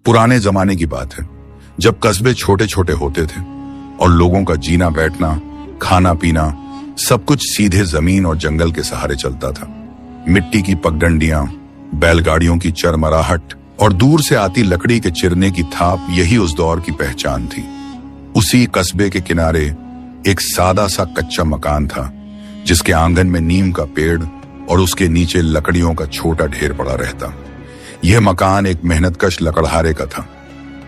पुराने जमाने की बात है, जब कस्बे छोटे छोटे होते थे और लोगों का जीना बैठना, खाना पीना सब कुछ सीधे जमीन और जंगल के सहारे चलता था। मिट्टी की पगडंडियां, बैलगाड़ियों की चरमराहट और दूर से आती लकड़ी के चिरने की थाप, यही उस दौर की पहचान थी। उसी कस्बे के किनारे एक सादा सा कच्चा मकान था, जिसके आंगन में नीम का पेड़ और उसके नीचे लकड़ियों का छोटा ढेर पड़ा रहता। यह मकान एक मेहनतकश लकड़हारे का था।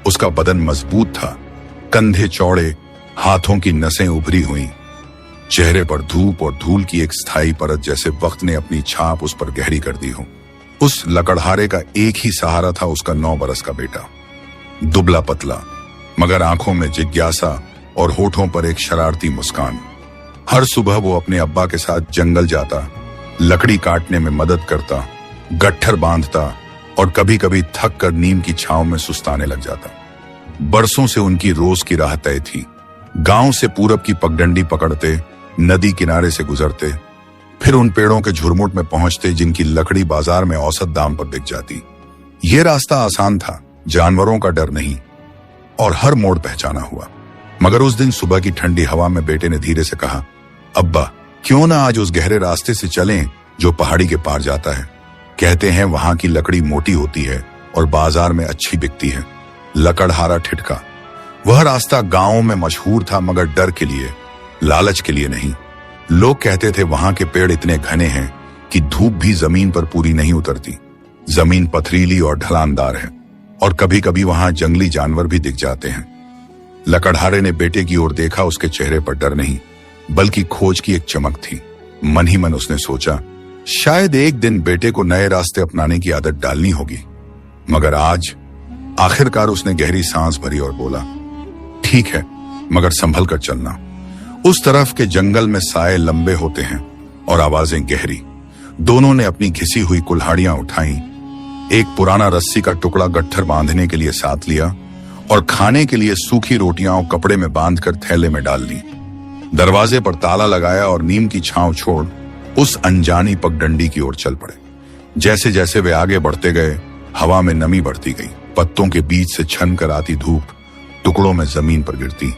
उसका बदन मजबूत था, कंधे चौड़े, हाथों की नसें उभरी हुई, चेहरे पर धूप और धूल की एक स्थायी परत, जैसे वक्त ने अपनी छाप उस पर गहरी कर दी हो। उस लकड़हारे का एक ही सहारा था, उसका 9 बरस का बेटा। दुबला पतला, मगर आंखों में जिज्ञासा और होठों पर एक शरारती मुस्कान। हर सुबह वो अपने अब्बा के साथ जंगल जाता, लकड़ी काटने में मदद करता, गट्ठर बांधता और कभी कभी थक कर नीम की छांव में सुस्ताने लग जाता। बरसों से उनकी रोज की राह तय थी। गांव से पूरब की पगडंडी पकड़ते, नदी किनारे से गुजरते, फिर उन पेड़ों के झुरमुट में पहुंचते जिनकी लकड़ी बाजार में औसत दाम पर बिक जाती। यह रास्ता आसान था, जानवरों का डर नहीं, और हर मोड़ पहचाना हुआ। मगर उस दिन सुबह की ठंडी हवा में बेटे ने धीरे से कहा, अब्बा, क्यों ना आज उस गहरे रास्ते से चलें जो पहाड़ी के पार जाता है। कहते हैं वहां की लकड़ी मोटी होती है और बाजार में अच्छी बिकती है। लकड़हारा ठिठका। वह रास्ता गांवों में मशहूर था, मगर डर के लिए, लालच के लिए नहीं। लोग कहते थे वहां के पेड़ इतने घने हैं कि धूप भी जमीन पर पूरी नहीं उतरती। जमीन पथरीली और ढलानदार है और कभी कभी वहां जंगली जानवर भी दिख जाते हैं। लकड़हारे ने बेटे की ओर देखा। उसके चेहरे पर डर नहीं, बल्कि खोज की एक चमक थी। मन ही मन उसने सोचा, शायद एक दिन बेटे को नए रास्ते अपनाने की आदत डालनी होगी। मगर आज आखिरकार उसने गहरी सांस भरी और बोला, ठीक है, मगर संभल कर चलना। उस तरफ के जंगल में साए लंबे होते हैं और आवाजें गहरी। दोनों ने अपनी घिसी हुई कुल्हाड़ियां उठाई, एक पुराना रस्सी का टुकड़ा गट्ठर बांधने के लिए साथ लिया और खाने के लिए सूखी रोटियां कपड़े में बांधकर थैले में डाल ली। दरवाजे पर ताला लगाया और नीम की छांव छोड़ उस अनजानी पगडंडी की ओर चल पड़े। जैसे जैसे वे आगे बढ़ते गए, हवा में नमी बढ़ती गई। पत्तों के बीच से छन कर आती धूप टुकड़ों में जमीन पर गिरती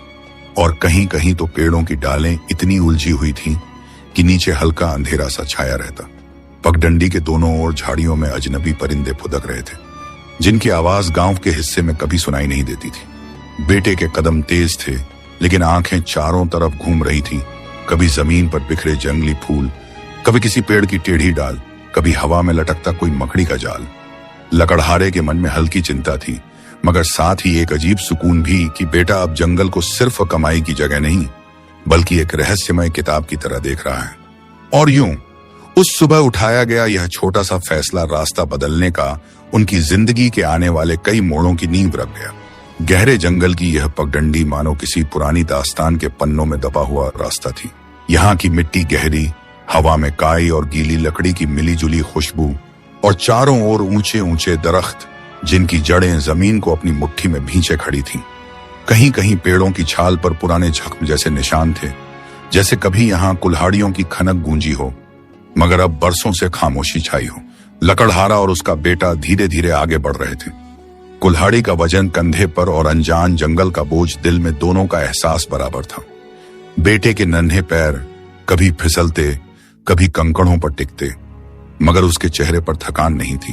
और कहीं कहीं तो पेड़ों की डालें इतनी उलझी हुई थीं कि नीचे हल्का अंधेरा सा छाया रहता। पगडंडी के दोनों ओर झाड़ियों में अजनबी परिंदे फुदक रहे थे, जिनकी आवाज गांव के हिस्से में कभी सुनाई नहीं देती थी। बेटे के कदम तेज थे, लेकिन आंखें चारों तरफ घूम रही थीं। कभी जमीन पर बिखरे जंगली फूल, कभी किसी पेड़ की टेढ़ी डाल, कभी हवा में लटकता कोई मकड़ी का जाल। लकड़हारे के मन में हल्की चिंता थी, मगर साथ ही एक अजीब सुकून भी कि बेटा अब जंगल को सिर्फ कमाई की जगह नहीं, बल्कि एक रहस्यमय किताब की तरह देख रहा है। और यूं उस सुबह उठाया गया यह छोटा सा फैसला रास्ता बदलने का उनकी जिंदगी के आने वाले कई मोड़ों की नींव रख गया। गहरे जंगल की यह पगडंडी मानो किसी पुरानी दास्तान के पन्नों में दबा हुआ रास्ता थी। यहाँ की मिट्टी गहरी, हवा में काई और गीली लकड़ी की मिली जुली खुशबू, और चारों ओर ऊंचे ऊंचे दरख्त जिनकी जड़ें जमीन को अपनी मुट्ठी में भींचे खड़ी थीं। कहीं कहीं पेड़ों की छाल पर पुराने जख्म जैसे निशान थे, जैसे कभी यहाँ कुल्हाड़ियों की खनक गूंजी हो, मगर अब बरसों से खामोशी छाई हो। लकड़हारा और उसका बेटा धीरे धीरे आगे बढ़ रहे थे। कुल्हाड़ी का वजन कंधे पर और अनजान जंगल का बोझ दिल में, दोनों का एहसास बराबर था। बेटे के नन्हे पैर कभी फिसलते, कभी कंकड़ों पर टिकते, मगर उसके चेहरे पर थकान नहीं थी।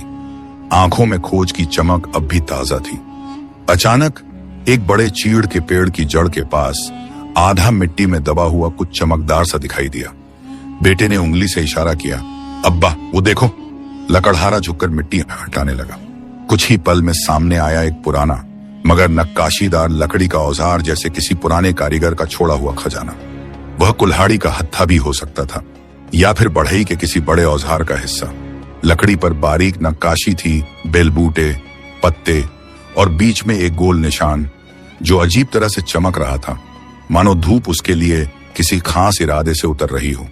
आंखों में खोज की चमक अब भी ताजा थी। अचानक एक बड़े चीड़ के पेड़ की जड़ के पास आधा मिट्टी में दबा हुआ कुछ चमकदार सा दिखाई दिया। बेटे ने उंगली से इशारा किया, अब्बा वो देखो। लकड़हारा झुककर मिट्टी हटाने लगा। कुछ ही पल में सामने आया एक पुराना मगर नक्काशीदार लकड़ी का औजार, जैसे किसी पुराने कारीगर का छोड़ा हुआ खजाना। वह कुल्हाड़ी का हत्था भी हो सकता था, या फिर बढ़ई के किसी बड़े औजार का हिस्सा। लकड़ी पर बारीक नक्काशी थी, बेलबूटे, पत्ते और बीच में एक गोल निशान जो अजीब तरह से चमक रहा था, मानो धूप उसके लिए किसी खास इरादे से उतर रही हो।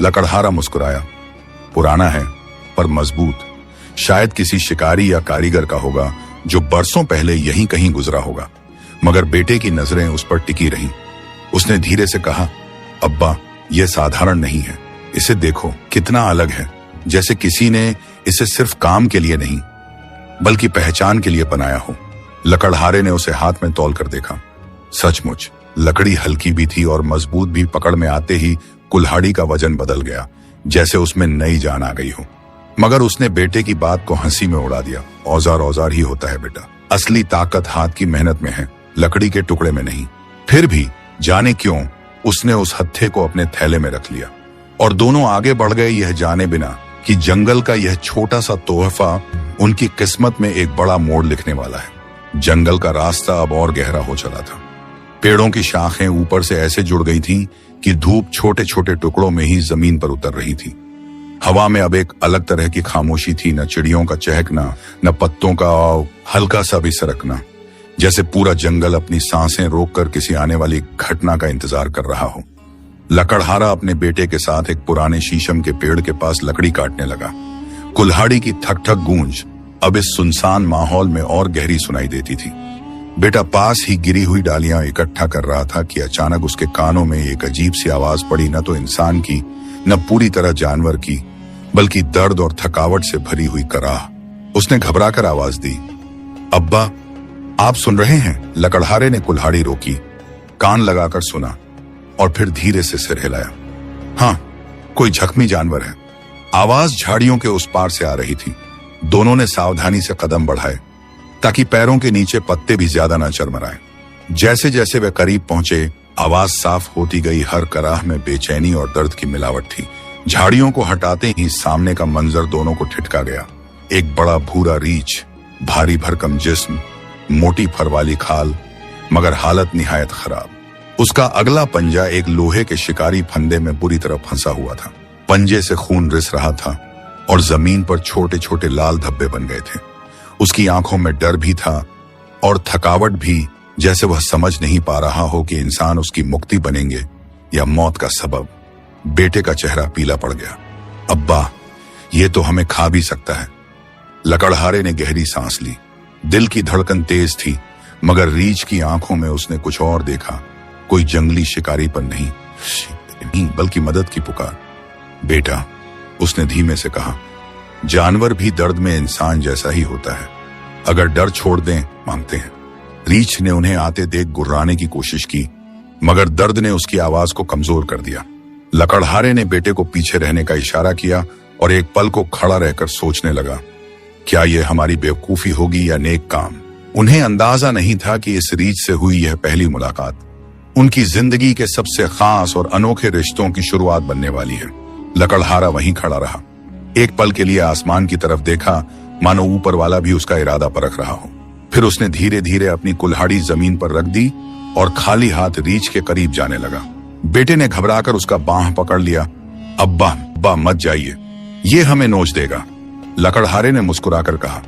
लकड़हारा मुस्कुराया। पुराना है पर मजबूत, शायद किसी शिकारी या कारीगर का होगा जो बरसों पहले यहीं कहीं गुजरा होगा। मगर बेटे की नजरें उस पर टिकी रहीं। उसने धीरे से कहा, अब्बा यह साधारण नहीं है, इसे देखो कितना अलग है, जैसे किसी ने इसे सिर्फ काम के लिए नहीं बल्कि पहचान के लिए बनाया हो। लकड़हारे ने उसे हाथ में तौल कर देखा। सचमुच लकड़ी हल्की भी थी और मजबूत भी। पकड़ में आते ही कुल्हाड़ी का वजन बदल गया, जैसे उसमें नई जान आ गई हो। मगर उसने बेटे की बात को हंसी में उड़ा दिया। औजार औजार ही होता है बेटा, असली ताकत हाथ की मेहनत में है, लकड़ी के टुकड़े में नहीं। फिर भी जाने क्यों उसने उस हत्थे को अपने थैले में रख लिया और दोनों आगे बढ़ गए, यह जाने बिना कि जंगल का यह छोटा सा तोहफा उनकी किस्मत में एक बड़ा मोड़ लिखने वाला है। जंगल का रास्ता अब और गहरा हो चला था। पेड़ों की शाखें ऊपर से ऐसे जुड़ गई थीं कि धूप छोटे छोटे टुकड़ों में ही जमीन पर उतर रही थी। हवा में अब एक अलग तरह की खामोशी थी, न चिड़ियों का चहकना, न पत्तों का हल्का सा भी सरकना, जैसे पूरा जंगल अपनी सांसें रोककर किसी आने वाली घटना का इंतजार कर रहा हो। लकड़हारा अपने बेटे के साथ एक पुराने शीशम के पेड़ के पास लकड़ी काटने लगा। कुल्हाड़ी की ठक ठक गूंज अब इस सुनसान माहौल में और गहरी सुनाई देती थी। बेटा पास ही गिरी हुई डालियां इकट्ठा कर रहा था कि अचानक उसके कानों में एक अजीब सी आवाज पड़ी, न तो इंसान की, न पूरी तरह जानवर की, बल्कि दर्द और थकावट से भरी हुई कराह। उसने घबराकर आवाज दी, अब्बा, आप सुन रहे हैं? लकड़हारे ने कुल्हाड़ी रोकी, कान लगाकर सुना और फिर धीरे से सिर हिलाया। हाँ, कोई जख्मी जानवर है। आवाज झाड़ियों के उस पार से आ रही थी। दोनों ने सावधानी से कदम बढ़ाए ताकि पैरों के नीचे पत्ते भी ज्यादा न चरमराएं। जैसे जैसे वे करीब पहुंचे, आवाज साफ होती गई। हर कराह में बेचैनी और दर्द की मिलावट थी। झाड़ियों को हटाते ही सामने का मंजर दोनों को ठिठका गया। एक बड़ा भूरा रीछ, भारी भरकम जिस्म, मोटी फर वाली खाल, मगर हालत निहायत खराब। उसका अगला पंजा एक लोहे के शिकारी फंदे में बुरी तरह फंसा हुआ था। पंजे से खून रिस रहा था और जमीन पर छोटे छोटे लाल धब्बे बन गए थे। उसकी आंखों में डर भी था और थकावट भी, जैसे वह समझ नहीं पा रहा हो कि इंसान उसकी मुक्ति बनेंगे या मौत का सबब। बेटे का चेहरा पीला पड़ गया। अब्बा, ये तो हमें खा भी सकता है। लकड़हारे ने गहरी सांस ली। दिल की धड़कन तेज थी, मगर रीछ की आंखों में उसने कुछ और देखा। कोई जंगली शिकारी पर नहीं, बल्कि मदद की पुकार। बेटा, उसने धीमे से कहा, जानवर भी दर्द में इंसान जैसा ही होता है। अगर डर छोड़ दें, मांगते हैं। रीछ ने उन्हें आते देख गुर्राने की कोशिश की, मगर दर्द ने उसकी आवाज को कमजोर कर दिया। लकड़हारे ने बेटे को पीछे रहने का इशारा किया और एक पल को खड़ा रहकर सोचने लगा, क्या यह हमारी बेवकूफी होगी या नेक काम? उन्हें अंदाजा नहीं था कि इस रीछ से हुई यह पहली मुलाकात उनकी जिंदगी के सबसे खास और अनोखे रिश्तों की शुरुआत बनने वाली है। लकड़हारा वहीं खड़ा रहा। एक पल के लिए आसमान की तरफ देखा, मानो ऊपर वाला भी उसका इरादा परख रहा हो। फिर उसने धीरे धीरे अपनी कुल्हाड़ी जमीन पर रख दी और खाली हाथ रीछ के करीब जाने लगा। बेटे ने घबराकर उसका बांह पकड़ लिया। अब्बा, मत जाइए, ये हमें नोच देगा। लकड़हारे ने मुस्कुराकर कहा,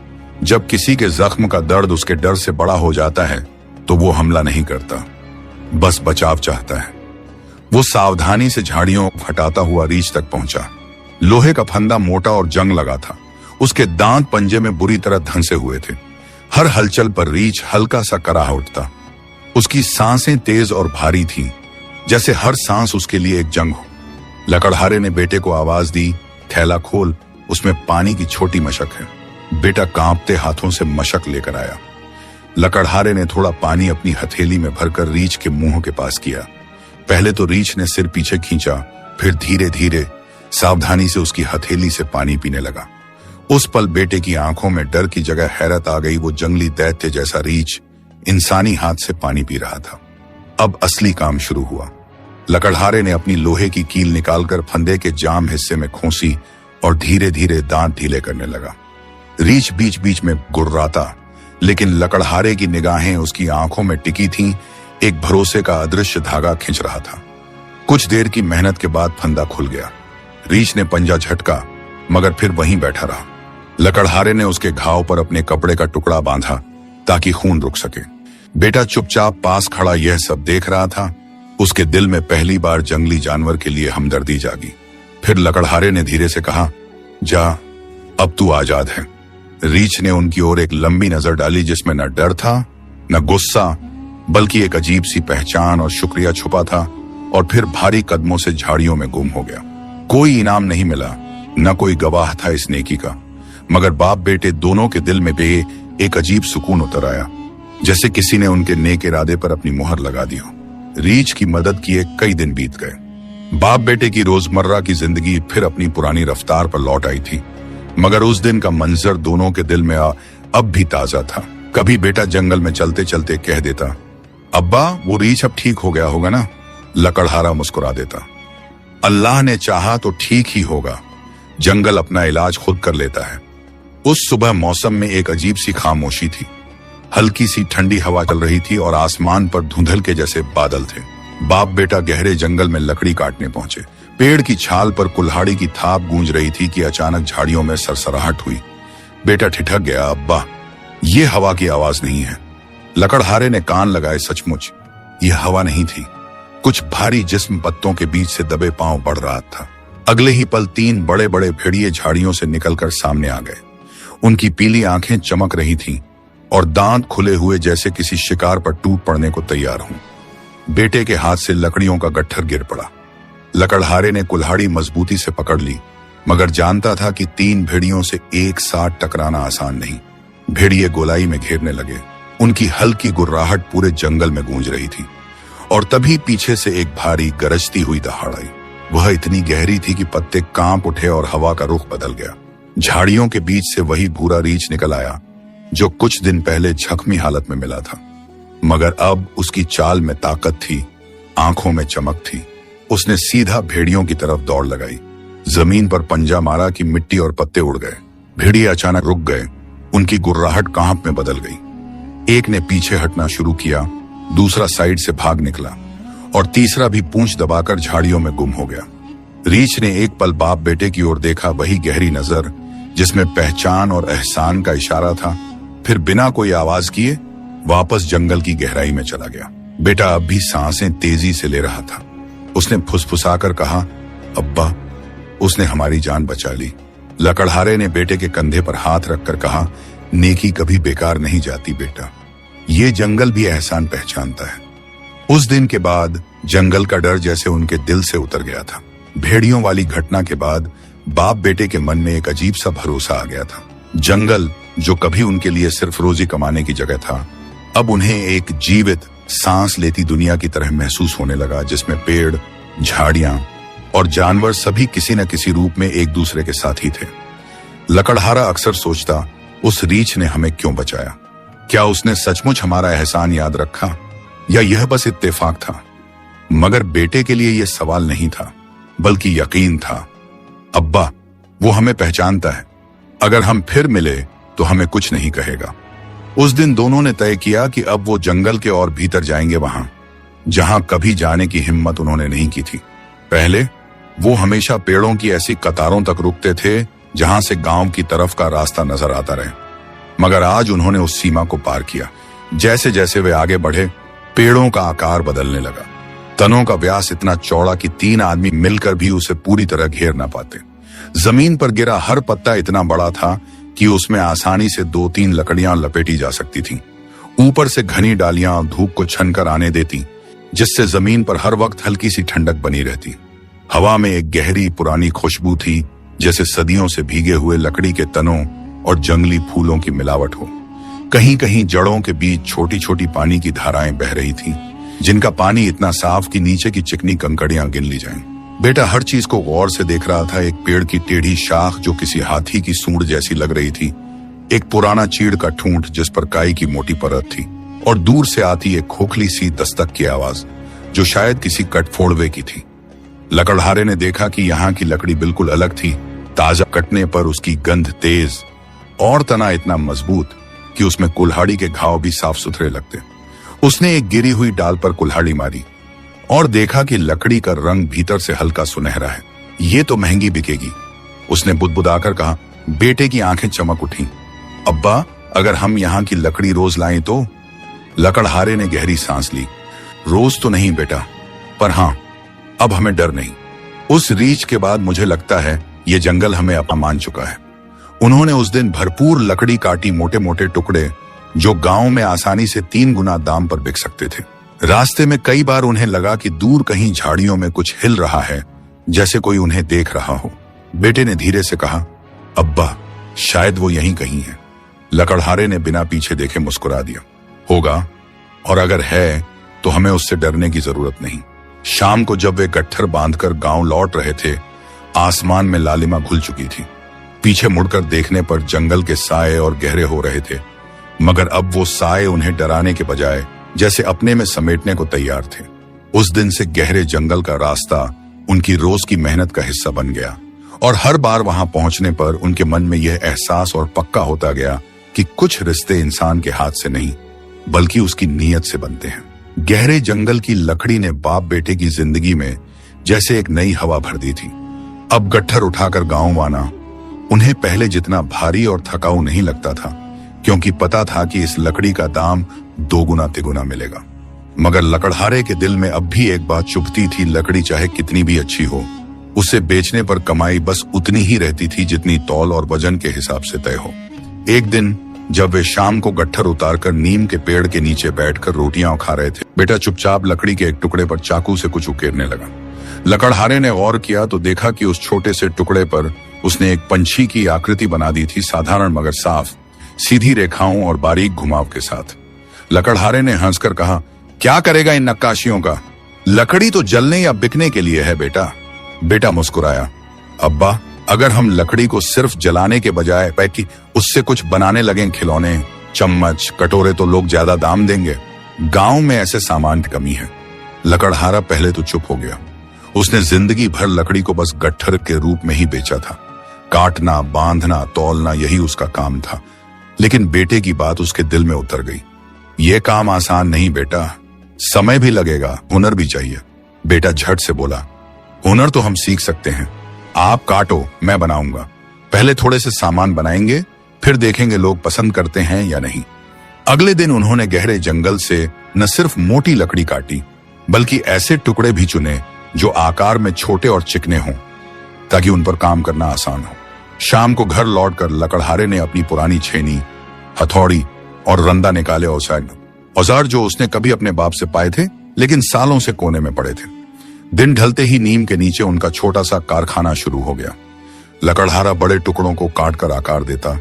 जब किसी के जख्म का दर्द उसके डर से बड़ा हो जाता है तो वो हमला नहीं करता, बस बचाव चाहता है। वो सावधानी से झाड़ियों हटाता हुआ रीछ तक पहुंचा। लोहे का फंदा मोटा और जंग लगा था। उसके दांत पंजे में बुरी तरह धंसे हुए थे। हर हलचल पर रीछ हल्का सा कराह उठता। उसकी सांसें तेज और भारी थीं, जैसे हर सांस उसके लिए एक जंग हो। लकड़हारे ने बेटे को आवाज दी, थैला खोल, उसमें पानी की छोटी मशक है। बेटा कांपते हाथों से मशक लेकर आया। लकड़हारे ने थोड़ा पानी अपनी हथेली में भरकर रीछ के मुंह के पास किया। पहले तो रीछ ने सिर पीछे खींचा, फिर धीरे धीरे सावधानी से उसकी हथेली से पानी पीने लगा। उस पल बेटे की आंखों में डर की जगह हैरत आ गई। वो जंगली दैत्य जैसा रीछ इंसानी हाथ से पानी पी रहा था। अब असली काम शुरू हुआ। लकड़हारे ने अपनी लोहे की कील निकालकर फंदे के जाम हिस्से में खोसी और धीरे धीरे दांत ढीले करने लगा। रीछ बीच बीच में गुर्राता, लेकिन लकड़हारे की निगाहें उसकी आंखों में टिकी थीं। एक भरोसे का अदृश्य धागा खिंच रहा था। कुछ देर की मेहनत के बाद फंदा खुल गया। रीछ ने पंजा झटका, मगर फिर वहीं बैठा रहा। लकड़हारे ने उसके घाव पर अपने कपड़े का टुकड़ा बांधा ताकि खून रुक सके। बेटा चुपचाप पास खड़ा यह सब देख रहा था। उसके दिल में पहली बार जंगली जानवर के लिए हमदर्दी जागी। फिर लकड़हारे ने धीरे से कहा, जा, अब तू आजाद है। रीछ ने उनकी ओर एक लंबी नजर डाली, जिसमें न डर था न गुस्सा, बल्कि एक अजीब सी पहचान और शुक्रिया छुपा था, और फिर भारी कदमों से झाड़ियों में गुम हो गया। कोई इनाम नहीं मिला, न कोई गवाह था इस नेकी का, मगर बाप बेटे दोनों के दिल में भी एक अजीब सुकून उतर आया। जैसे किसी ने उनके नेक इरादे पर अपनी मुहर लगा दी हो। रीछ की मदद किए कई दिन बीत गए। बाप बेटे की रोजमर्रा की जिंदगी फिर अपनी पुरानी रफ्तार पर लौट आई थी, मगर उस दिन का मंजर दोनों के दिल में अब भी ताजा था। कभी बेटा जंगल में चलते चलते कह देता, अब्बा वो रीछ अब ठीक हो गया होगा ना। लकड़हारा मुस्कुरा देता, अल्लाह ने चाहा तो ठीक ही होगा, जंगल अपना इलाज खुद कर लेता है। उस सुबह मौसम में एक अजीब सी खामोशी थी। हल्की सी ठंडी हवा चल रही थी और आसमान पर धुंधल के जैसे बादल थे। बाप बेटा गहरे जंगल में लकड़ी काटने पहुंचे। पेड़ की छाल पर कुल्हाड़ी की थाप गूंज रही थी कि अचानक झाड़ियों में सरसराहट हुई। बेटा ठिठक गया, अब्बा ये हवा की आवाज नहीं है। लकड़हारे ने कान लगाए, सचमुच यह हवा नहीं थी। कुछ भारी जिस्म पत्तों के बीच से दबे पांव बढ़ रहा था। अगले ही पल 3 बड़े बड़े भेड़िए झाड़ियों से निकलकर सामने आ गए। उनकी पीली आंखें चमक रही थीं और दांत खुले हुए जैसे किसी शिकार पर टूट पड़ने को तैयार हों। बेटे के हाथ से लकड़ियों का गट्ठर गिर पड़ा। लकड़हारे ने कुल्हाड़ी मजबूती से पकड़ ली, मगर जानता था कि 3 भेड़ियों से एक साथ टकराना आसान नहीं। भेड़िए गोलाई में घेरने लगे। उनकी हल्की गुर्राहट पूरे जंगल में गूंज रही थी और तभी पीछे से एक भारी गरजती हुई दहाड़ आई। वह इतनी गहरी थी कि पत्ते कांप उठे और हवा का रुख बदल गया। झाड़ियों के बीच से वही भूरा रीछ निकल आया जो कुछ दिन पहले जख्मी हालत में मिला था, मगर अब उसकी चाल में ताकत थी, आंखों में चमक थी। उसने सीधा भेड़ियों की तरफ दौड़ लगाई। जमीन पर पंजा मारा कि मिट्टी और पत्ते उड़ गए। भेड़िए अचानक रुक गए। उनकी गुर्राहट कांप में बदल गई। एक ने पीछे हटना शुरू किया, दूसरा साइड से भाग निकला और तीसरा भी पूंछ दबाकर झाड़ियों में गुम हो गया। रीछ ने एक पल बाप बेटे की ओर देखा, वही गहरी नजर जिसमें पहचान और एहसान का इशारा था, फिर बिना कोई आवाज किए वापस जंगल की गहराई में चला गया। बेटा अब भी सांसें तेजी से ले रहा था। उसने फुसफुसाकर कहा, अब्बा उसने हमारी जान बचा ली। लकड़हारे ने बेटे के कंधे पर हाथ रखकर कहा, नेकी कभी बेकार नहीं जाती बेटा, ये जंगल भी एहसान पहचानता है। उस दिन के बाद जंगल का डर जैसे उनके दिल से उतर गया था। भेड़ियों वाली घटना के बाद बाप बेटे के मन में एक अजीब सा भरोसा आ गया था। जंगल जो कभी उनके लिए सिर्फ रोजी कमाने की जगह था, अब उन्हें एक जीवित सांस लेती दुनिया की तरह महसूस होने लगा, जिसमें पेड़, झाड़ियां और जानवर सभी किसी न किसी रूप में एक दूसरे के साथी थे। लकड़हारा अक्सर सोचता, उस रीछ ने हमें क्यों बचाया? क्या उसने सचमुच हमारा एहसान याद रखा या यह बस इत्तेफाक था? मगर बेटे के लिए यह सवाल नहीं था, बल्कि यकीन था। अब्बा वो हमें पहचानता है, अगर हम फिर मिले तो हमें कुछ नहीं कहेगा। उस दिन दोनों ने तय किया कि अब वो जंगल के और भीतर जाएंगे, वहां जहां कभी जाने की हिम्मत उन्होंने नहीं की थी। पहले वो हमेशा पेड़ों की ऐसी कतारों तक रुकते थे जहां से गांव की तरफ का रास्ता नजर आता रहे, मगर आज उन्होंने उस सीमा को पार किया। जैसे जैसे वे आगे बढ़े, पेड़ों का आकार बदलने लगा। तनों का व्यास इतना चौड़ा कि 3 आदमी मिलकर भी उसे पूरी तरह घेर ना पाते। जमीन पर गिरा हर पत्ता इतना बड़ा था कि उसमें आसानी से 2-3 लकड़ियां लपेटी जा सकती थीं। ऊपर से घनी डालियां धूप को छनकर आने देती, जिससे जमीन पर हर वक्त हल्की सी ठंडक बनी रहती। हवा में एक गहरी पुरानी खुशबू थी, जैसे सदियों से भीगे हुए लकड़ी के तनों और जंगली फूलों की मिलावट हो। कहीं कहीं जड़ों के बीच छोटी छोटी पानी की धाराएं बह रही थीं, जिनका पानी इतना साफ कि नीचे की चिकनी कंकड़ियां गिन ली जाएं। बेटा हर चीज को गौर से देख रहा था। एक पेड़ की टेढ़ी शाख जो किसी हाथी की सूंड जैसी लग रही थी, एक पुराना चीड़ का ठूंठ जिस पर काई की मोटी परत थी, और दूर से आती एक खोखली सी दस्तक की आवाज जो शायद किसी कटफोड़वे की थी। लकड़हारे ने देखा कि यहाँ की लकड़ी बिल्कुल अलग थी। ताजा कटने पर उसकी गंध तेज और तना इतना मजबूत कि उसमें कुल्हाड़ी के घाव भी साफ सुथरे लगते। उसने एक गिरी हुई डाल पर कुल्हाड़ी मारी और देखा कि लकड़ी का रंग भीतर से हल्का सुनहरा है। ये तो महंगी बिकेगी, उसने बुदबुदाकर कहा। बेटे की आंखें चमक उठी। अब्बा अगर हम यहाँ की लकड़ी रोज लाएं तो? लकड़हारे ने गहरी सांस ली। रोज तो नहीं बेटा, पर हाँ अब हमें डर नहीं। उस रीछ के बाद मुझे लगता है ये जंगल हमें अपना मान चुका है। उन्होंने उस दिन भरपूर लकड़ी काटी, मोटे मोटे टुकड़े जो गांव में आसानी से 3 गुना दाम पर बिक सकते थे। रास्ते में कई बार उन्हें लगा कि दूर कहीं झाड़ियों में कुछ हिल रहा है, जैसे कोई उन्हें देख रहा हो। बेटे ने धीरे से कहा, अब्बा शायद वो यहीं कहीं है। लकड़हारे ने बिना पीछे देखे मुस्कुरा दिया। होगा, और अगर है तो हमें उससे डरने की जरूरत नहीं। शाम को जब वे गट्ठर बांधकर गांव लौट रहे थे, आसमान में लालिमा घुल चुकी थी। पीछे मुड़कर देखने पर जंगल के साए और गहरे हो रहे थे, मगर अब वो साए उन्हें डराने के बजाय जैसे अपने में समेटने को तैयार थे। उस दिन से गहरे जंगल का रास्ता उनकी रोज की मेहनत का हिस्सा बन गया, और हर बार वहां पहुंचने पर उनके मन में यह एहसास और पक्का होता गया कि कुछ रिश्ते इंसान के हाथ से नहीं बल्कि उसकी नीयत से बनते हैं। गहरे जंगल की लकड़ी ने बाप बेटे की जिंदगी में जैसे एक नई हवा भर दी थी। अब गट्ठर उठाकर गांव आना उन्हें पहले जितना भारी और थकाऊ नहीं लगता था, क्योंकि पता था कि इस लकड़ी का दाम दोगुना तिगुना मिलेगा। मगर लकड़हारे के दिल में अब भी एक बात चुभती थी, लकड़ी चाहे कितनी भी अच्छी हो, उसे बेचने पर कमाई बस उतनी ही रहती थी जितनी तौल और वजन के हिसाब से तय हो। एक दिन जब वे शाम को गट्ठर उतारकर नीम के पेड़ के नीचे बैठकर रोटियां खा रहे थे, बेटा चुपचाप लकड़ी के एक टुकड़े पर चाकू से कुछ उकेरने लगा। लकड़हारे ने गौर किया तो देखा कि उस छोटे से टुकड़े पर उसने एक पंछी की आकृति बना दी थी, साधारण मगर साफ, सीधी रेखाओं और बारीक घुमाव के साथ। लकड़हारे ने हंसकर कहा, क्या करेगा इन नक्काशियों का? लकड़ी तो जलने या बिकने के लिए है बेटा। बेटा मुस्कुराया, अब्बा अगर हम लकड़ी को सिर्फ जलाने के बजाय पैकी उससे कुछ बनाने लगें, खिलौने, चम्मच, कटोरे, तो लोग ज्यादा दाम देंगे। गांव में ऐसे सामान की कमी है। लकड़हारा पहले तो चुप हो गया। उसने जिंदगी भर लकड़ी को बस गट्ठर के रूप में ही बेचा था। काटना, बांधना, तौलना, यही उसका काम था। लेकिन बेटे की बात उसके दिल में उतर गई। ये काम आसान नहीं बेटा, समय भी लगेगा, हुनर भी चाहिए। बेटा झट से बोला, हुनर तो हम सीख सकते हैं, आप काटो, मैं बनाऊंगा। पहले थोड़े से सामान बनाएंगे, फिर देखेंगे लोग पसंद करते हैं या नहीं। अगले दिन उन्होंने गहरे जंगल से न सिर्फ मोटी लकड़ी काटी, बल्कि ऐसे टुकड़े भी चुने जो आकार में छोटे और चिकने हों, ताकि उन पर काम करना आसान हो। शाम को घर लौटकर लकड़हारे ने अपनी पुरानी छेनी, हथौड़ी और रंदा निकाले। औजार जो उसने कभी अपने बाप से पाए थे, लेकिन सालों से कोने में पड़े थे। दिन ढलते ही नीम के नीचे उनका छोटा सा कारखाना शुरू हो गया। लकड़हारा बड़े टुकड़ों को काट कर आकार देता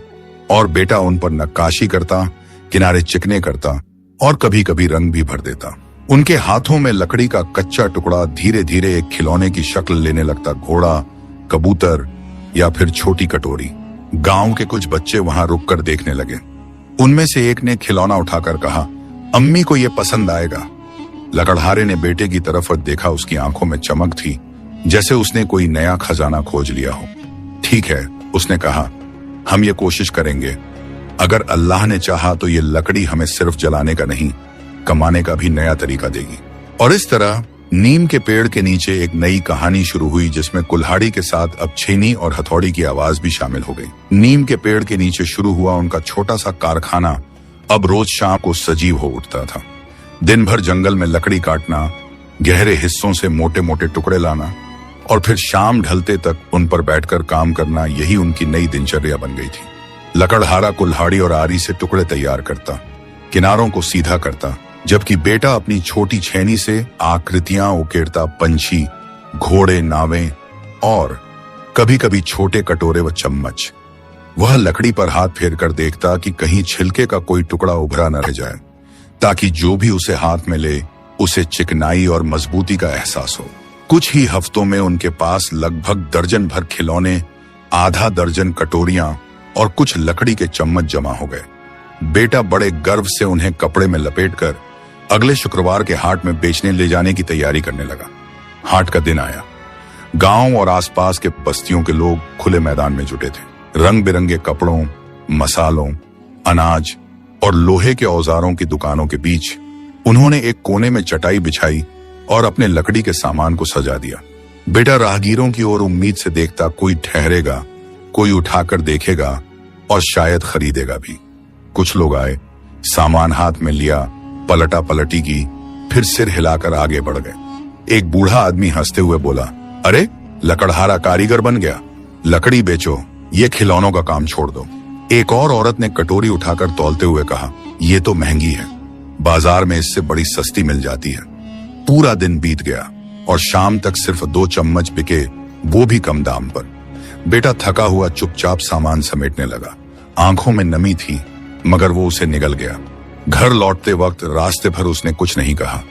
और बेटा उन पर नक्काशी करता, किनारे चिकने करता और कभी कभी रंग भी भर देता। उनके हाथों में लकड़ी का कच्चा टुकड़ा धीरे धीरे एक खिलौने की शक्ल लेने लगता, घोड़ा, कबूतर या फिर छोटी कटोरी। गांव के कुछ बच्चे वहां रुककर देखने लगे। उनमें से एक ने खिलौना उठाकर कहा, अम्मी को यह पसंद आएगा। लकड़हारे ने बेटे की तरफ और देखा, उसकी आंखों में चमक थी, जैसे उसने कोई नया खजाना खोज लिया हो। ठीक है, उसने कहा, हम ये कोशिश करेंगे। अगर अल्लाह ने चाहा तो ये लकड़ी हमें सिर्फ जलाने का नहीं, कमाने का भी नया तरीका देगी। और इस तरह नीम के पेड़ के नीचे एक नई कहानी शुरू हुई, जिसमें कुल्हाड़ी के साथ अब छेनी और हथौड़ी की आवाज भी शामिल हो गई। नीम के पेड़ के नीचे शुरू हुआ उनका छोटा सा कारखाना अब रोज शाम को सजीव हो उठता था। दिन भर जंगल में लकड़ी काटना, गहरे हिस्सों से मोटे मोटे टुकड़े लाना और फिर शाम ढलते तक उन पर बैठकर काम करना, यही उनकी नई दिनचर्या बन गई थी। लकड़हारा कुल्हाड़ी और आरी से टुकड़े तैयार करता, किनारों को सीधा करता, जबकि बेटा अपनी छोटी छेनी से आकृतियां उकेरता, पंछी, घोड़े, नावें और कभी कभी छोटे कटोरे व चम्मच। वह लकड़ी पर हाथ फेर कर देखता कि कहीं छिलके का कोई टुकड़ा उभरा न रह जाए, ताकि जो भी उसे हाथ में ले उसे चिकनाई और मजबूती का एहसास हो। कुछ ही हफ्तों में उनके पास लगभग दर्जन भर खिलौने, आधा दर्जन कटोरियां और कुछ लकड़ी के चम्मच जमा हो गए। बेटा बड़े गर्व से उन्हें कपड़े में लपेटकर अगले शुक्रवार के हाट में बेचने ले जाने की तैयारी करने लगा। हाट का दिन आया। गांव और आसपास के बस्तियों के लोग खुले मैदान में जुटे थे। रंग बिरंगे कपड़ों, मसालों, अनाज और लोहे के औजारों की दुकानों के बीच उन्होंने एक कोने में चटाई बिछाई और अपने लकड़ी के सामान को सजा दिया। बेटा राहगीरों की ओर उम्मीद से देखता, कोई ठहरेगा, कोई उठाकर देखेगा और शायद खरीदेगा भी। कुछ लोग आए, सामान हाथ में लिया, पलटा पलटी की, फिर सिर हिलाकर आगे बढ़ गए। एक बूढ़ा आदमी हंसते हुए बोला, अरे लकड़हारा कारीगर बन गया, लकड़ी बेचो, ये खिलौनों का काम छोड़ दो। एक और औरत ने कटोरी उठाकर तौलते हुए कहा, ये तो महंगी है, बाजार में इससे बड़ी सस्ती मिल जाती है। पूरा दिन बीत गया और शाम तक सिर्फ 2 चम्मच बिके, वो भी कम दाम पर। बेटा थका हुआ चुपचाप सामान समेटने लगा। आंखों में नमी थी, मगर वो उसे निगल गया। घर लौटते वक्त रास्ते भर उसने कुछ नहीं कहा।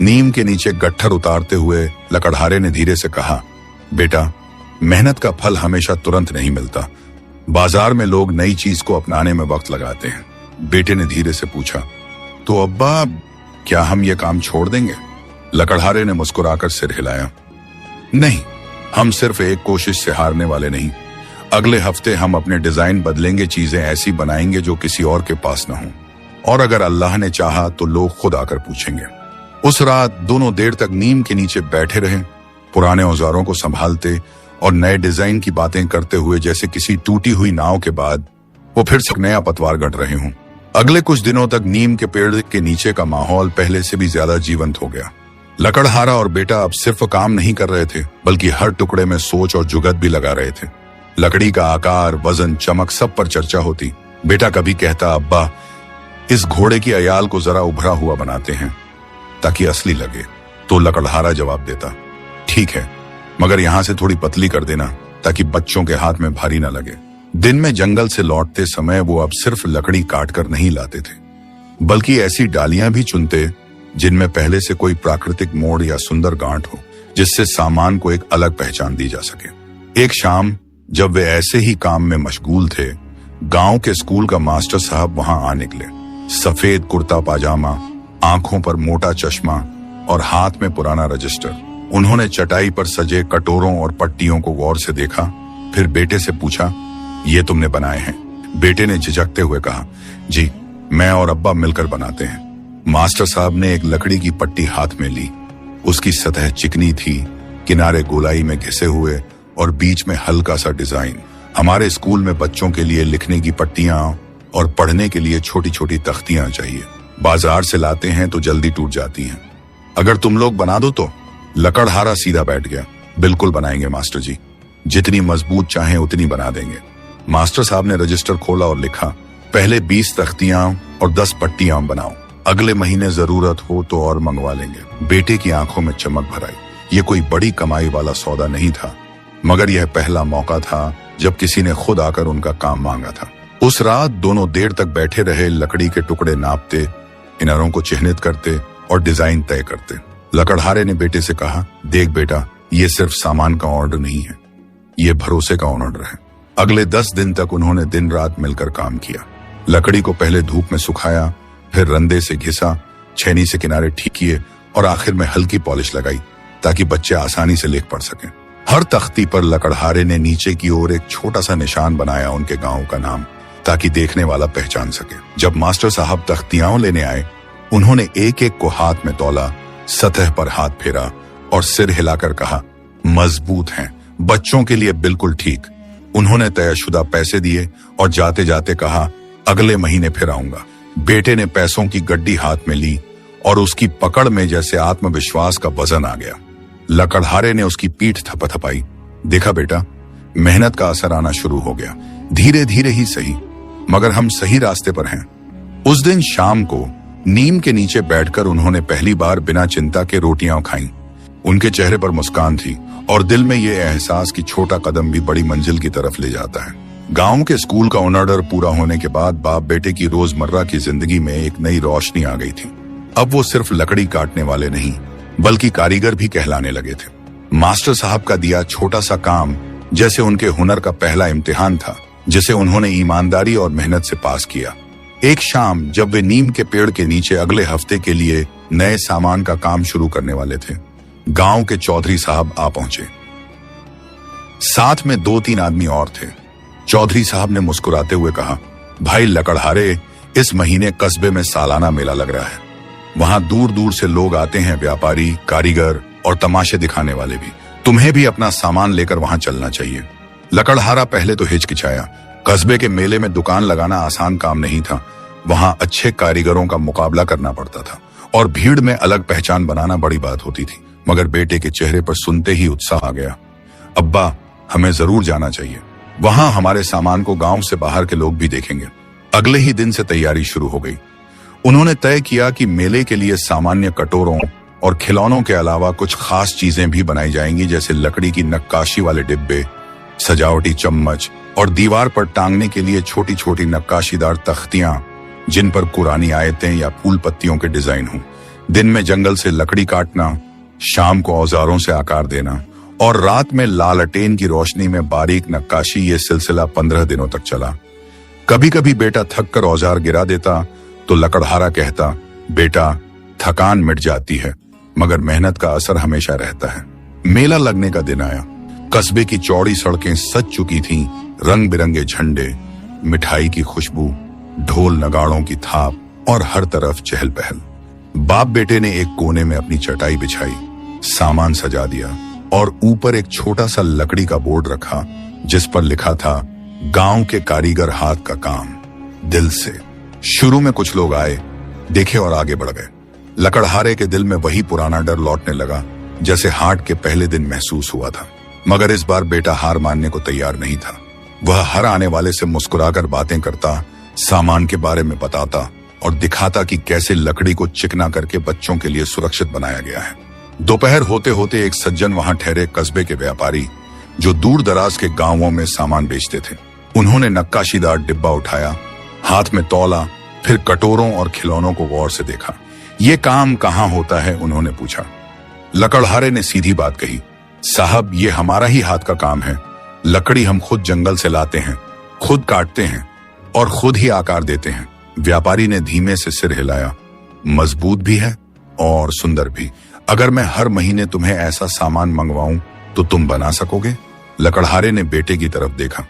नीम के नीचे गट्ठर उतारते हुए लकड़हारे ने धीरे से कहा, बेटा, मेहनत का फल हमेशा तुरंत नहीं मिलता। बाजार में लोग नई चीज को अपनाने में वक्त लगाते हैं। बेटे ने धीरे से पूछा, तो अब्बा, क्या हम ये काम छोड़ देंगे? लकड़हारे ने मुस्कुराकर सिर हिलाया, नहीं, हम सिर्फ एक कोशिश से हारने वाले नहीं। अगले हफ्ते हम अपने डिजाइन बदलेंगे, चीजें ऐसी बनाएंगे जो किसी और के पास न हो, और अगर अल्लाह ने चाहा तो लोग खुद आकर पूछेंगे। उस रात दोनों देर तक नीम के नीचे बैठे रहे, पुराने औजारों को संभालते और नए डिजाइन की बातें करते हुए, जैसे किसी टूटी हुई नाव के बाद वो फिर से नया पतवार गढ़ रहे हों। अगले कुछ दिनों तक नीम के पेड़ के नीचे का माहौल पहले से भी ज्यादा जीवंत हो गया। लकड़हारा और बेटा अब सिर्फ काम नहीं कर रहे थे, बल्कि हर टुकड़े में सोच और जुगत भी लगा रहे थे। लकड़ी का आकार, वजन, चमक, सब पर चर्चा होती। बेटा कभी कहता, अब्बा, इस घोड़े की अयाल को जरा उभरा हुआ बनाते हैं ताकि असली लगे। तो लकड़हारा जवाब देता, ठीक है, मगर यहां से थोड़ी पतली कर देना ताकि बच्चों के हाथ में भारी ना लगे। दिन में जंगल से लौटते समय वो अब सिर्फ लकड़ी काटकर नहीं लाते थे, बल्कि ऐसी डालियां भी चुनते जिनमें पहले से कोई प्राकृतिक मोड़ या सुंदर गांठ हो, जिससे सामान को एक अलग पहचान दी जा सके। एक शाम जब वे ऐसे ही काम में मशगूल थे, गांव के स्कूल का मास्टर साहब वहां आ निकले। सफेद कुर्ता पाजामा, आंखों पर मोटा चश्मा और हाथ में पुराना रजिस्टर। उन्होंने चटाई पर सजे कटोरों और पट्टियों को गौर से देखा, फिर बेटे से पूछा, ये तुमने बनाए हैं? बेटे ने झिझकते हुए कहा, जी, मैं और अब्बा मिलकर बनाते हैं। मास्टर साहब ने एक लकड़ी की पट्टी हाथ में ली। उसकी सतह चिकनी थी, किनारे गोलाई में घिसे हुए और बीच में हल्का सा डिजाइन। हमारे स्कूल में बच्चों के लिए लिखने की पट्टियां और पढ़ने के लिए छोटी छोटी तख्तियां चाहिए। बाजार से लाते हैं तो जल्दी टूट जाती हैं। अगर तुम लोग बना दो तो? लकड़हारा सीधा बैठ गया, बिल्कुल बनाएंगे मास्टर जी, जितनी मजबूत चाहें उतनी बना देंगे। मास्टर साहब ने रजिस्टर खोला और लिखा, पहले 20 तख्तियां और 10 पट्टियां बनाओ, अगले महीने जरूरत हो तो और मंगवा लेंगे। बेटे की आंखों में चमक भर आई। ये कोई बड़ी कमाई वाला सौदा नहीं था, मगर यह पहला मौका था जब किसी ने खुद आकर उनका काम मांगा था। उस रात दोनों देर तक बैठे रहे, लकड़ी के टुकड़े नापते, किनारों को चिन्हित करते और डिजाइन तय करते। लकड़हारे ने बेटे से कहा, देख बेटा, ये सिर्फ सामान का ऑर्डर नहीं है, ये भरोसे का ऑर्डर है। अगले 10 दिन तक उन्होंने दिन रात मिलकर काम किया। लकड़ी को पहले धूप में सुखाया, फिर रंदे से घिसा, छेनी से किनारे ठीक किए और आखिर में हल्की पॉलिश लगाई ताकि बच्चे आसानी से लिख पढ़ सकें। हर तख्ती पर लकड़हारे ने नीचे की ओर एक छोटा सा निशान बनाया, उनके गांव का नाम, ताकि देखने वाला पहचान सके। जब मास्टर साहब तख्तियां लेने आए, उन्होंने एक एक को हाथ में तौला, सतह पर हाथ फेरा और सिर हिलाकर कहा, मजबूत हैं, बच्चों के लिए बिल्कुल ठीक। उन्होंने तयशुदा पैसे दिए और जाते जाते कहा, अगले महीने फिर आऊंगा। बेटे ने पैसों की गड्डी हाथ में ली और उसकी पकड़ में जैसे आत्मविश्वास का वजन आ गया। लकड़हारे ने उसकी पीठ थपथपाई। देखा बेटा, मेहनत का असर आना शुरू हो गया, धीरे धीरे ही सही, मगर हम सही रास्ते पर हैं। उस दिन शाम को नीम के नीचे बैठकर उन्होंने पहली बार बिना चिंता के रोटियां खाईं। उनके चेहरे पर मुस्कान थी और दिल में ये एहसास कि छोटा कदम भी बड़ी मंजिल की तरफ ले जाता है। गांव के स्कूल का ऑर्डर पूरा होने के बाद बाप बेटे की रोजमर्रा की जिंदगी में एक नई रोशनी आ गई थी। अब वो सिर्फ लकड़ी काटने वाले नहीं, बल्कि कारीगर भी कहलाने लगे थे। मास्टर साहब का दिया छोटा सा काम जैसे उनके हुनर का पहला इम्तिहान था, जिसे उन्होंने ईमानदारी और मेहनत से पास किया। एक शाम जब वे नीम के पेड़ के नीचे अगले हफ्ते के लिए नए सामान का काम शुरू करने वाले थे, गांव के चौधरी साहब आ पहुंचे। साथ में 2-3 आदमी और थे। चौधरी साहब ने मुस्कुराते हुए कहा, भाई लकड़हारे, इस महीने कस्बे में सालाना मेला लग रहा है। वहां दूर दूर से लोग आते हैं, व्यापारी, कारीगर और तमाशे दिखाने वाले भी। तुम्हें भी अपना सामान लेकर वहां चलना चाहिए। लकड़हारा पहले तो हिचकिचाया। कस्बे के मेले में दुकान लगाना आसान काम नहीं था। वहां अच्छे कारीगरों का मुकाबला करना पड़ता था और भीड़ में अलग पहचान बनाना बड़ी बात होती थी। मगर बेटे के चेहरे पर सुनते ही उत्साह आ गया। अब्बा, हमें जरूर जाना चाहिए, वहां हमारे सामान को गांव से बाहर के लोग भी देखेंगे। अगले ही दिन से तैयारी शुरू हो गई। उन्होंने तय किया कि मेले के लिए सामान्य कटोरों और खिलौनों के अलावा कुछ खास चीजें भी बनाई जाएंगी, जैसे लकड़ी की नक्काशी वाले डिब्बे, सजावटी चम्मच और दीवार पर टांगने के लिए छोटी छोटी नक्काशीदार तख्तियां जिन पर कुरानी आयतें या फूल पत्तियों के डिजाइन हों। दिन में जंगल से लकड़ी काटना, शाम को औजारों से आकार देना और रात में लालटेन की रोशनी में बारीक नक्काशी, ये सिलसिला 15 दिनों तक चला। कभी कभी बेटा थक कर औजार गिरा देता तो लकड़हारा कहता, बेटा थकान मिट जाती है मगर मेहनत का असर हमेशा रहता है। मेला लगने का दिन आया। कस्बे की चौड़ी सड़कें सज चुकी थीं, रंग बिरंगे झंडे, मिठाई की खुशबू, ढोल नगाड़ों की थाप और हर तरफ चहल पहल। बाप बेटे ने एक कोने में अपनी चटाई बिछाई, सामान सजा दिया और ऊपर एक छोटा सा लकड़ी का बोर्ड रखा जिस पर लिखा था, गांव के कारीगर हाथ का काम, दिल से। शुरू में कुछ लोग आए, देखे और आगे बढ़ गए। लकड़हारे के दिल में वही पुराना डर लौटने लगा जैसे हाट के पहले दिन महसूस हुआ था। मगर इस बार बेटा हार मानने को तैयार नहीं था। वह हर आने वाले से मुस्कुराकर बातें करता, सामान के बारे में बताता और दिखाता कि कैसे लकड़ी को चिकना करके बच्चों के लिए सुरक्षित बनाया गया है। दोपहर होते होते एक सज्जन वहां ठहरे, कस्बे के व्यापारी जो दूर दराज के गांवों में सामान बेचते थे। उन्होंने नक्काशीदार डिब्बा उठाया, हाथ में तौला, फिर कटोरों और खिलौनों को गौर से देखा। ये काम कहाँ होता है, उन्होंने पूछा। लकड़हारे ने सीधी बात कही, साहब ये हमारा ही हाथ का काम है। लकड़ी हम खुद जंगल से लाते हैं, खुद काटते हैं और खुद ही आकार देते हैं। व्यापारी ने धीमे से सिर हिलाया, मजबूत भी है और सुंदर भी। अगर मैं हर महीने तुम्हें ऐसा सामान मंगवाऊं तो तुम बना सकोगे? लकड़हारे ने बेटे की तरफ देखा।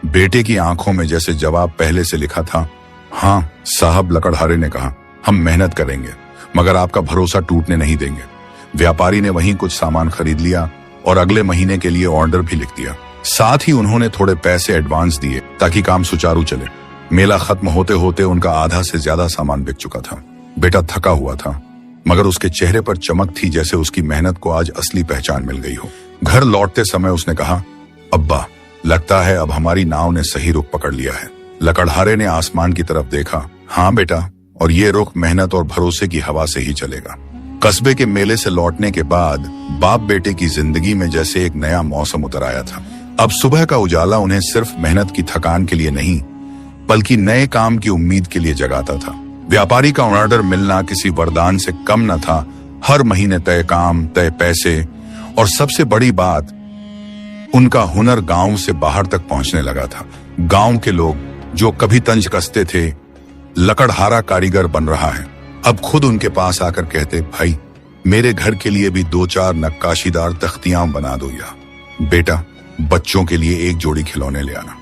बेटे की आंखों में जैसे जवाब पहले से लिखा था। हाँ साहब, लकड़हारे ने कहा, हम मेहनत करेंगे मगर आपका भरोसा टूटने नहीं देंगे। व्यापारी ने वहीं कुछ सामान खरीद लिया और अगले महीने के लिए ऑर्डर भी लिख दिया। साथ ही उन्होंने थोड़े पैसे एडवांस दिए ताकि काम सुचारू चले। मेला खत्म होते होते उनका आधा से ज्यादा सामान बिक चुका था। बेटा थका हुआ था मगर उसके चेहरे पर चमक थी जैसे उसकी मेहनत को आज असली पहचान मिल गई हो। घर लौटते समय उसने कहा, अब्बा लगता है अब हमारी नाव ने सही रुख पकड़ लिया है। लकड़हारे ने आसमान की तरफ देखा। हाँ बेटा, और ये रुख मेहनत और भरोसे की हवा से ही चलेगा। कस्बे के मेले से लौटने के बाद बाप बेटे की जिंदगी में जैसे एक नया मौसम उतर आया था। अब सुबह का उजाला उन्हें सिर्फ मेहनत की थकान के लिए नहीं बल्कि नए काम की उम्मीद के लिए जगाता था। व्यापारी का ऑर्डर मिलना किसी वरदान से कम न था। हर महीने तय काम, तय पैसे और सबसे बड़ी बात, उनका हुनर गांव से बाहर तक पहुंचने लगा था। गांव के लोग जो कभी तंज कसते थे, लकड़हारा कारीगर बन रहा है, अब खुद उनके पास आकर कहते, भाई मेरे घर के लिए भी 2-4 नक्काशीदार तख्तियां बना दो, या बेटा बच्चों के लिए एक जोड़ी खिलौने ले आना।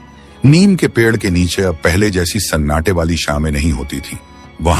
नीम के पेड़ के नीचे अब पहले जैसी सन्नाटे वाली शामें नहीं होती थी। वहां